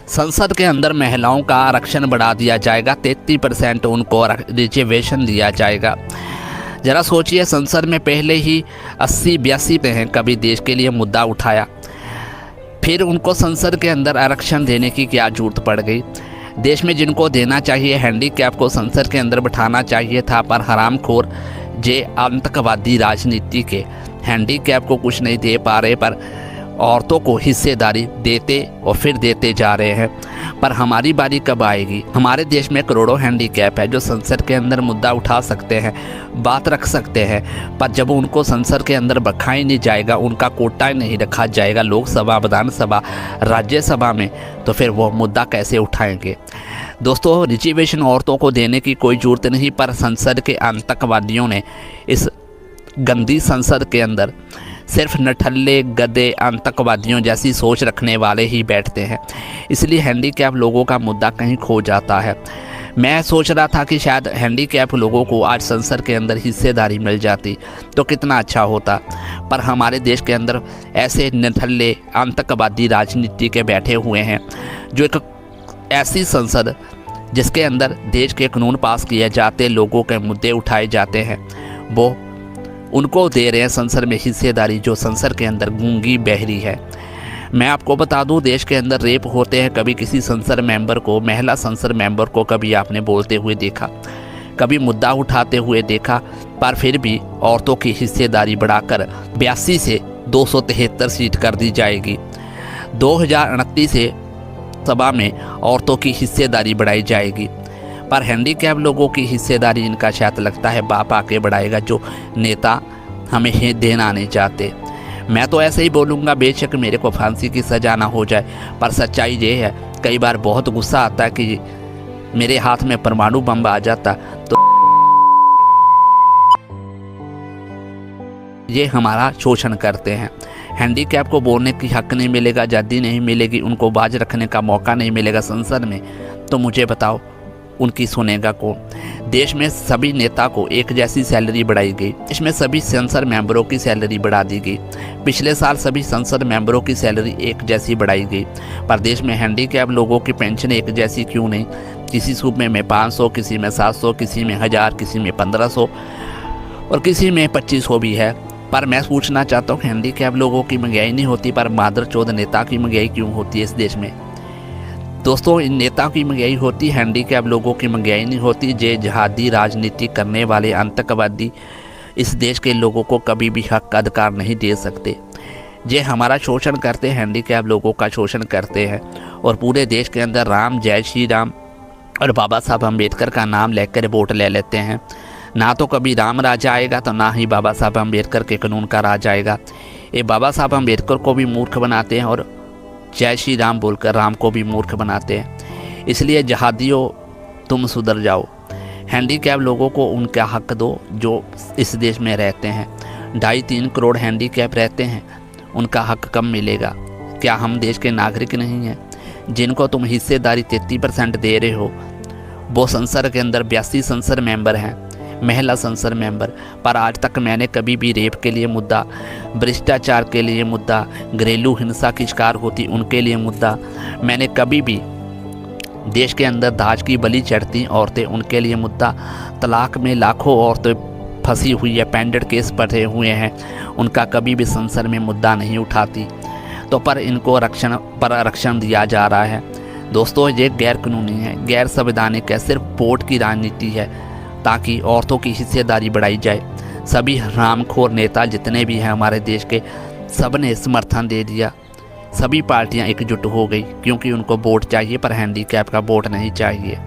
संसद के अंदर महिलाओं का आरक्षण बढ़ा दिया जाएगा, 33% उनको रिजर्वेशन दिया जाएगा। ज़रा सोचिए, संसद में पहले ही 80-82 पे हैं, कभी देश के लिए मुद्दा उठाया, फिर उनको संसद के अंदर आरक्षण देने की क्या जरूरत पड़ गई। देश में जिनको देना चाहिए, हैंडीकैप को संसद के अंदर बिठाना चाहिए था, पर हरामखोर जे आतंकवादी राजनीति के हैंडीकैप को कुछ नहीं दे पा रहे, पर औरतों को हिस्सेदारी देते और फिर देते जा रहे हैं। पर हमारी बारी कब आएगी? हमारे देश में करोड़ों हैंडीकैप है जो संसद के अंदर मुद्दा उठा सकते हैं, बात रख सकते हैं, पर जब उनको संसद के अंदर रखा ही नहीं जाएगा, उनका कोटा नहीं रखा जाएगा लोकसभा, विधानसभा, राज्यसभा में, तो फिर वो मुद्दा कैसे उठाएंगे। दोस्तों, रिजर्वेशन औरतों को देने की कोई ज़रूरत नहीं, पर संसद के आतंकवादियों ने इस गंदी संसद के अंदर सिर्फ नठल्ले गधे आतंकवादियों जैसी सोच रखने वाले ही बैठते हैं, इसलिए हैंडीकैप लोगों का मुद्दा कहीं खो जाता है। मैं सोच रहा था कि शायद हैंडीकैप लोगों को आज संसद के अंदर हिस्सेदारी मिल जाती तो कितना अच्छा होता, पर हमारे देश के अंदर ऐसे नठल्ले आतंकवादी राजनीति के बैठे हुए हैं जो एक ऐसी संसद जिसके अंदर देश के कानून पास किए जाते, लोगों के मुद्दे उठाए जाते हैं, वो उनको दे रहे हैं संसद में हिस्सेदारी, जो संसद के अंदर गूंगी बहरी है। मैं आपको बता दूं, देश के अंदर रेप होते हैं, कभी किसी संसद मेंबर को, महिला संसद मेंबर को कभी आपने बोलते हुए देखा, कभी मुद्दा उठाते हुए देखा, पर फिर भी औरतों की हिस्सेदारी बढ़ाकर 82 से 273 सीट कर दी जाएगी। 2029 से सभा में औरतों की हिस्सेदारी बढ़ाई जाएगी, पर हैंडीकैप लोगों की हिस्सेदारी इनका शायद लगता है बाप आके बढ़ाएगा, जो नेता हमें देना नहीं चाहते। मैं तो ऐसे ही बोलूँगा, बेशक मेरे को फांसी की सज़ा ना हो जाए, पर सच्चाई ये है, कई बार बहुत गुस्सा आता है कि मेरे हाथ में परमाणु बम आ जाता तो ये हमारा शोषण करते हैं। हैंडीकैप को बोलने की हक नहीं मिलेगा, आज़ादी नहीं मिलेगी, उनको बाज रखने का मौका नहीं मिलेगा संसद में, तो मुझे बताओ उनकी सुनेगा कौन। देश में सभी नेता को एक जैसी सैलरी बढ़ाई गई, इसमें सभी संसद मेंबरों की सैलरी बढ़ा दी गई। पिछले साल सभी संसद मेंबरों की सैलरी एक जैसी बढ़ाई गई, पर देश में हैंडीकैप लोगों की पेंशन एक जैसी क्यों नहीं? किसी सूबे में 500, किसी में 700, किसी में 1000, किसी में 1500 और किसी में 2500 भी है। पर मैं पूछना चाहता हूँ, हैंडीकैप लोगों की महंगाई नहीं होती, पर मादरचोद नेता की महंगाई क्यों होती है इस देश में? दोस्तों, इन नेताओं की महंगाई होती, हैंडीकैप लोगों की महंगाई नहीं होती। जे जिहादी राजनीति करने वाले आतंकवादी इस देश के लोगों को कभी भी हक का अधिकार नहीं दे सकते। जे हमारा शोषण करते, हैंडीकैप लोगों का शोषण करते हैं, और पूरे देश के अंदर राम, जय श्री राम और बाबा साहब अम्बेडकर का नाम लेकर वोट ले लेते हैं। ना तो कभी राम राज आएगा, तो ना ही बाबा साहब अम्बेडकर के कानून का राज आएगा। ये बाबा साहब अम्बेडकर को भी मूर्ख बनाते हैं और जय श्री राम बोलकर राम को भी मूर्ख बनाते हैं। इसलिए जहादियों, तुम सुधर जाओ। हैंडीकैप लोगों को उनका हक दो जो इस देश में रहते हैं। 2.5-3 करोड़ हैंडीकैप रहते हैं, उनका हक कब मिलेगा? क्या हम देश के नागरिक नहीं हैं? जिनको तुम हिस्सेदारी 33% दे रहे हो, वो संसद के अंदर 82 संसद मेंबर हैं, महिला संसद मेंबर, पर आज तक मैंने कभी भी रेप के लिए मुद्दा, भ्रष्टाचार के लिए मुद्दा, घरेलू हिंसा की शिकार होती उनके लिए मुद्दा, मैंने कभी भी देश के अंदर दाज की बलि चढ़ती औरतें उनके लिए मुद्दा, तलाक में लाखों औरतें फंसी हुई है, पेंडेंट केस पड़े हुए हैं, उनका कभी भी संसद में मुद्दा नहीं उठाती, तो पर इनको आरक्षण दिया जा रहा है। दोस्तों, ये गैर कानूनी है, गैर संवैधानिक है, सिर्फ वोट की राजनीति है ताकि औरतों की हिस्सेदारी बढ़ाई जाए। सभी हरामखोर नेता जितने भी हैं हमारे देश के, सब ने समर्थन दे दिया, सभी पार्टियां एकजुट हो गई, क्योंकि उनको वोट चाहिए, पर हैंडीकैप का वोट नहीं चाहिए।